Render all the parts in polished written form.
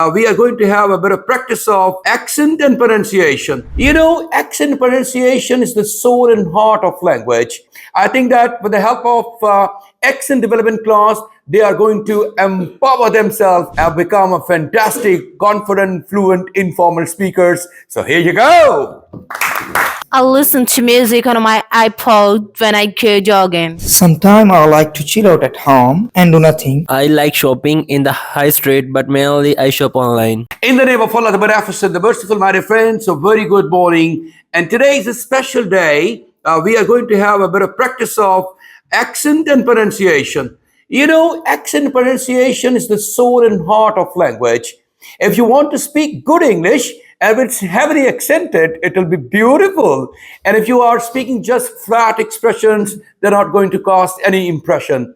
We are going to have a bit of practice of accent and pronunciation. You know, accent and pronunciation is the soul and heart of language. I think that with the help of accent development class, they are going to empower themselves and become a fantastic, confident, fluent, informal speakers. So here you go. I listen to music on my iPod when I go jogging. Sometime I like to chill out at home and do nothing. I like shopping in the high street, but mainly I shop online. In the name of Allah, the Beneficent, the Merciful, my dear friends, a very good morning. And today is a special day. We are going to have a bit of practice of accent and pronunciation. You know, accent and pronunciation is the soul and heart of language. If you want to speak good English, and if it's heavily accented, it will be beautiful. And if you are speaking just flat expressions, they're not going to cause any impression.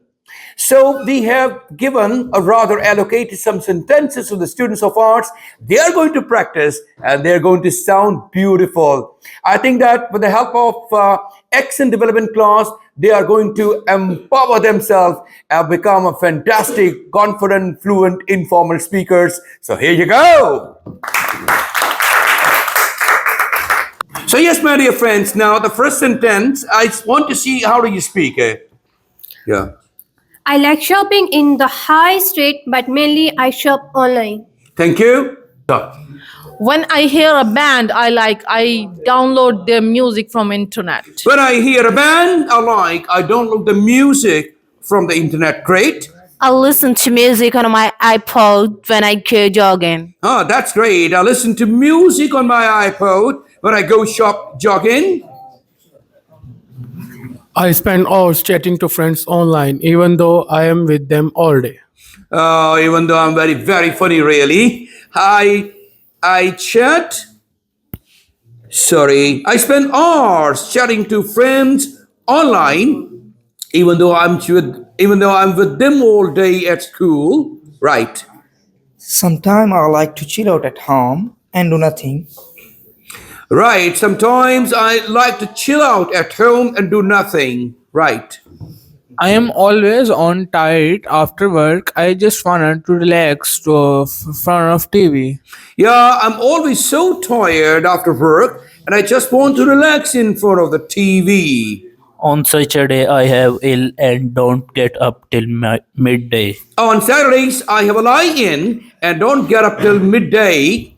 So we have given, or rather allocated some sentences to the students of arts. They are going to practice and they're going to sound beautiful. I think that with the help of accent development class, they are going to empower themselves and become a fantastic, confident, fluent, informal speakers. So here you go. So yes, my dear friends, now the first sentence, I want to see how do you speak it. Yeah. I like shopping in the high street, but mainly I shop online. Thank you. So, When I hear a band I like, I download their music from internet. when I hear a band I like, I download the music from the internet. Great. I listen to music on my iPod when I go jogging. Oh, that's great. I listen to music on my iPod when I go shop jogging. I spend hours chatting to friends online, even though I am with them all day. Even though I'm very, very funny, really. I chat. Sorry, I spend hours chatting to friends online, even though I'm with them all day at school. Right. Sometime I like to chill out at home and do nothing. Right. Sometimes I like to chill out at home and do nothing. Right. I am always on tired after work. I just wanted to relax to front of TV. Yeah, I'm always so tired after work and I just want to relax in front of the TV. On such a day, I have ill and don't get up till midday. On Saturdays, I have a lie-in and don't get up till midday.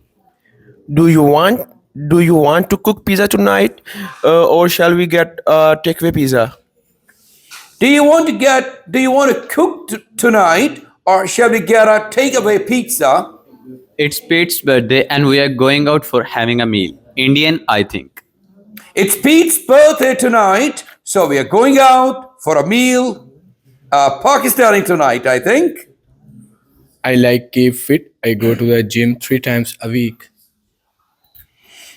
Do you want to cook pizza tonight, or shall we get takeaway pizza? Do you want to cook tonight or shall we get a takeaway pizza? It's Pete's birthday and we are going out for having a meal. Indian, I think. It's Pete's birthday tonight, so we are going out for a meal. Pakistani tonight, I think. I like keep fit. I go to the gym 3 times a week.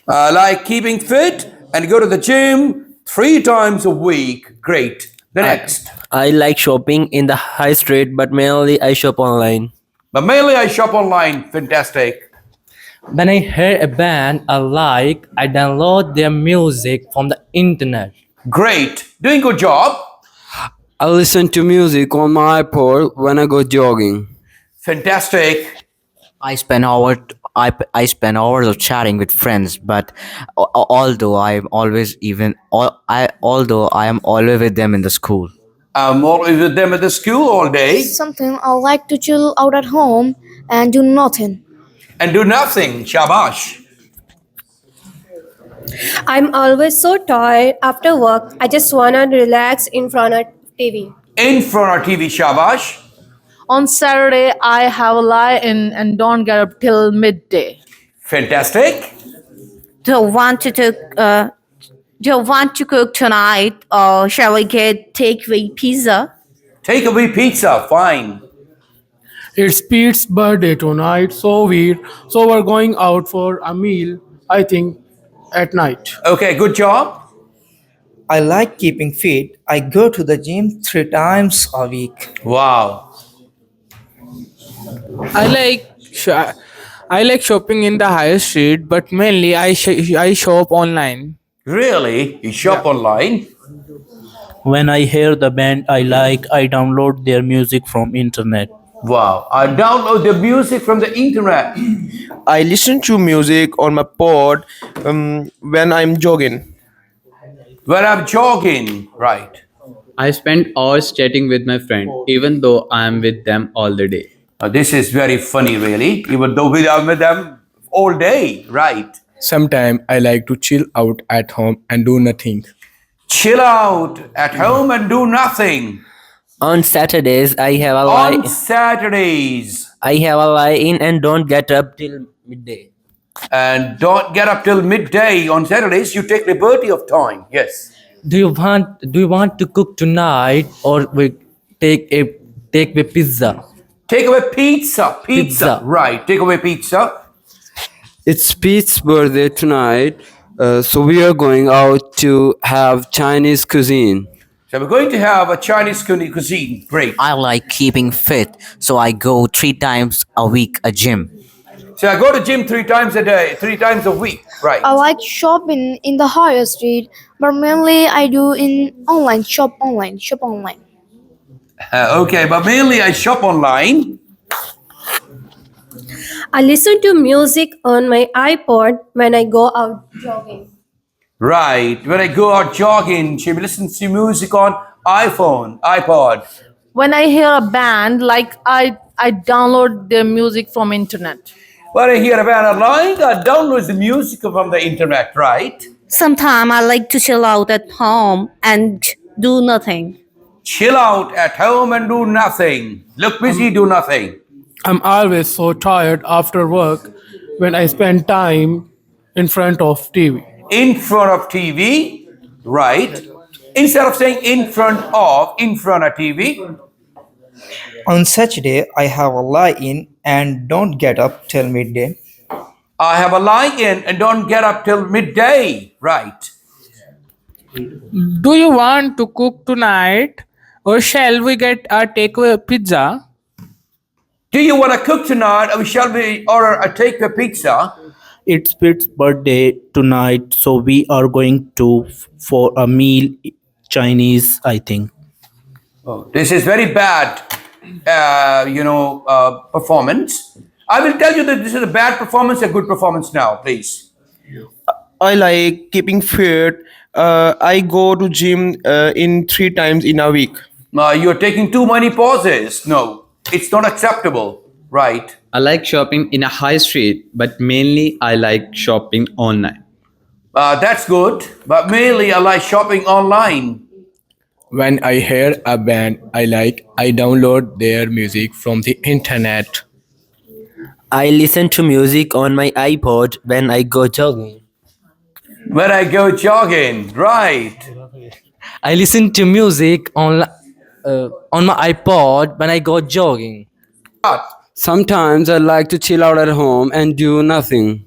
I like keeping fit and go to the gym 3 times a week. Great. The next. I like shopping in the high street, but mainly I shop online. But mainly I shop online. Fantastic. When I hear a band I like, I download their music from the internet. Great. Doing good job. I listen to music on my iPod when I go jogging. Fantastic. I spend hours of chatting with friends, but although I am always with them in the school. I'm always with them at the school all day. Something I like to chill out at home and do nothing. And do nothing. Shabash. I'm always so tired after work. I just wanna relax in front of TV. In front of TV. Shabash. On Saturday, I have a lie-in and don't get up till midday. Fantastic. Do you want to cook tonight, or shall we get takeaway pizza? Takeaway pizza. Fine. It's Pete's birthday tonight, so we're going out for a meal, I think, at night. Okay, good job. I like keeping fit. I go to the gym 3 times a week. Wow. I like shopping in the high street, but mainly I shop online. Really? You shop online? When I hear the band I like, I download their music from internet. Wow. I download the music from the internet. I listen to music on my pod when I'm jogging. When I'm jogging, right. I spend hours chatting with my friend, even though I am with them all the day. This is very funny, really. Even though I'm with them all day, right? Sometimes I like to chill out at home and do nothing. Chill out at home and do nothing. On Saturdays, On Saturdays. I have a lie in and don't get up till midday. And don't get up till midday on Saturdays. You take liberty of time. Yes. Do you want to cook tonight or we take a pizza? Take away pizza. Pizza. Right. Take away pizza. It's Pete's birthday tonight, so we are going out to have Chinese cuisine. So we're going to have a Chinese cuisine. Great. I like keeping fit, so I go 3 times a week a gym. So I go to gym 3 times a day, 3 times a week. Right. I like shopping in the higher street, but mainly I do in online, shop online. Okay, but mainly I shop online. I listen to music on my iPod when I go out jogging. Right. When I go out jogging, she listens to music on iPhone, iPod. When I hear a band, like I download their music from internet. When I hear a band online, I download the music from the internet, right? Sometimes I like to chill out at home and do nothing. Chill out at home and do nothing. Look busy, do nothing. I'm always so tired after work when I spend time in front of TV. In front of TV, right? Instead of saying in front of TV. On Saturday, I have a lie-in and don't get up till midday. I have a lie-in and don't get up till midday, right? Do you want to cook tonight or shall we get a takeaway pizza? Do you want to cook tonight or shall we order a takeaway pizza? It's Pete's birthday tonight, so we are going to for a meal Chinese, I think. Oh, this is very bad, performance. I will tell you that this is a bad performance, a good performance now, please. I like keeping fit. I go to gym in 3 times in a week. You're taking too many pauses. No, it's not acceptable, right? I like shopping in a high street, but mainly I like shopping online. That's good, but mainly I like shopping online. When I hear a band I like, I download their music from the internet. I listen to music on my iPod when I go jogging. When I go jogging, right? I listen to music on my iPod when I go jogging. Sometimes I like to chill out at home and do nothing.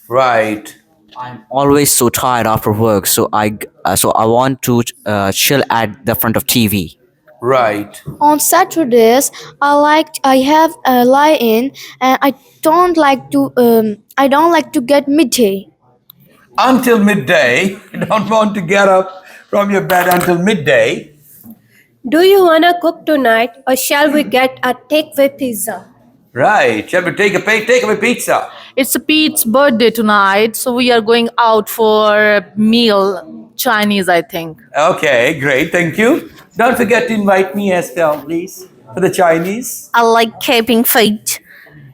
Right. I'm always so tired after work, so I want to chill at the front of TV. Right. On Saturdays, I have a lie-in, and I don't like to get midday. Until midday. You don't want to get up from your bed until midday. Do you want to cook tonight or shall we get a takeaway pizza? Right. Shall we take away pizza? It's Pete's birthday tonight, so we are going out for a meal Chinese, I think. Okay, great. Thank you. Don't forget to invite me as well, please, for the Chinese. I like keeping fit.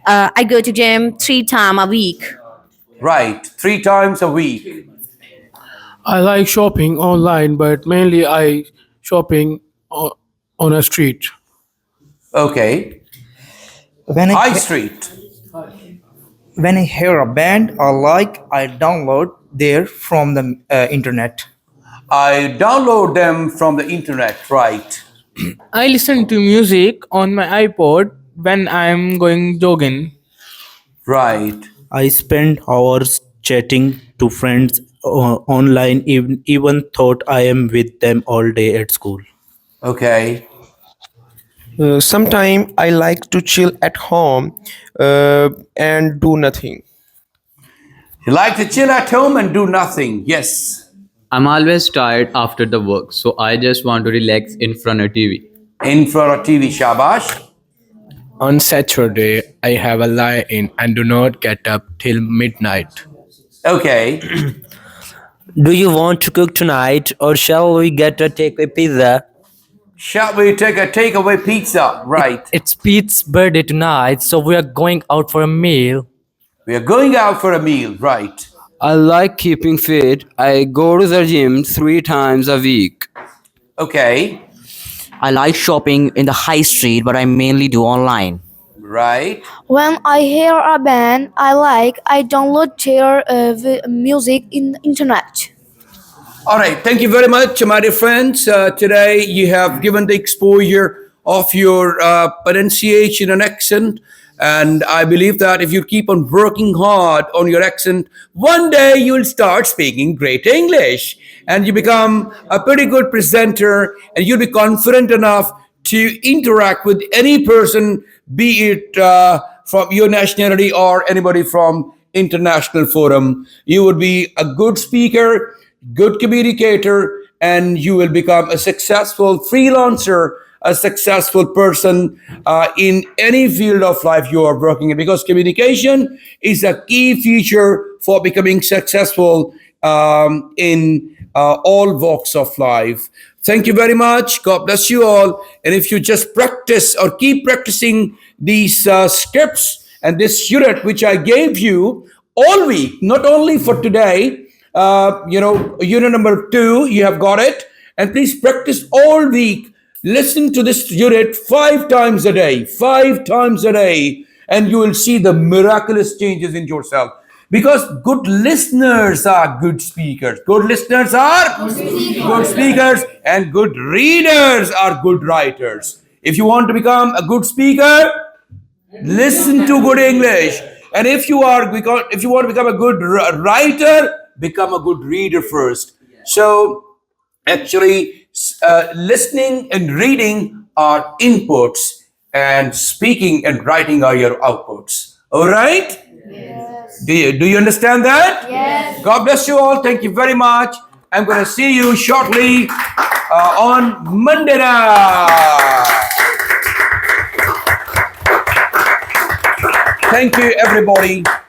I go to gym 3 times a week. Right. 3 times a week. I like shopping online, but mainly I shopping on a street. Okay. When I, High Street. when I hear a band I like, I download there from the internet. I download them from the internet, right? I listen to music on my iPod when I'm going jogging. Right. I spend hours chatting to friends online, even thought I am with them all day at school. Okay. Sometimes I like to chill at home and do nothing. You like to chill at home and do nothing. Yes. I'm always tired after the work, so I just want to relax in front of TV. In front of TV, shabash. On Saturday, I have a lie-in and do not get up till midnight. Okay. Do you want to cook tonight or shall we get a takeaway pizza? Shall we take a takeaway pizza? Right. It's Pete's birthday tonight, so we are going out for a meal. We are going out for a meal. Right. I like keeping fit. I go to the gym 3 times a week. Okay. I like shopping in the high street, but I mainly do online. Right. When I hear a band I download their music in the internet. All right. Thank you very much, my dear friends. Today you have given the exposure of your pronunciation and accent. And I believe that if you keep on working hard on your accent, one day you'll start speaking great English and you become a pretty good presenter and you'll be confident enough to interact with any person, be it from your nationality or anybody from international forum. You would be a good speaker, good communicator, and you will become a successful freelancer, a successful person in any field of life you are working in, because communication is a key feature for becoming successful in all walks of life. Thank you very much. God bless you all. And if you just practice or keep practicing these steps and this unit which I gave you all week, not only for today, unit number 2, you have got it. And please practice all week. Listen to this unit 5 times a day, 5 times a day, and you will see the miraculous changes in yourself. Because good listeners are good speakers. Good listeners are good speakers, and good readers are good writers. If you want to become a good speaker, listen to good English. And if you want to become a good writer, become a good reader first. So actually, listening and reading are inputs, and speaking and writing are your outputs. All right? Do you understand that? Yes. God bless you all. Thank you very much. I'm going to see you shortly on Monday night. Thank you, everybody.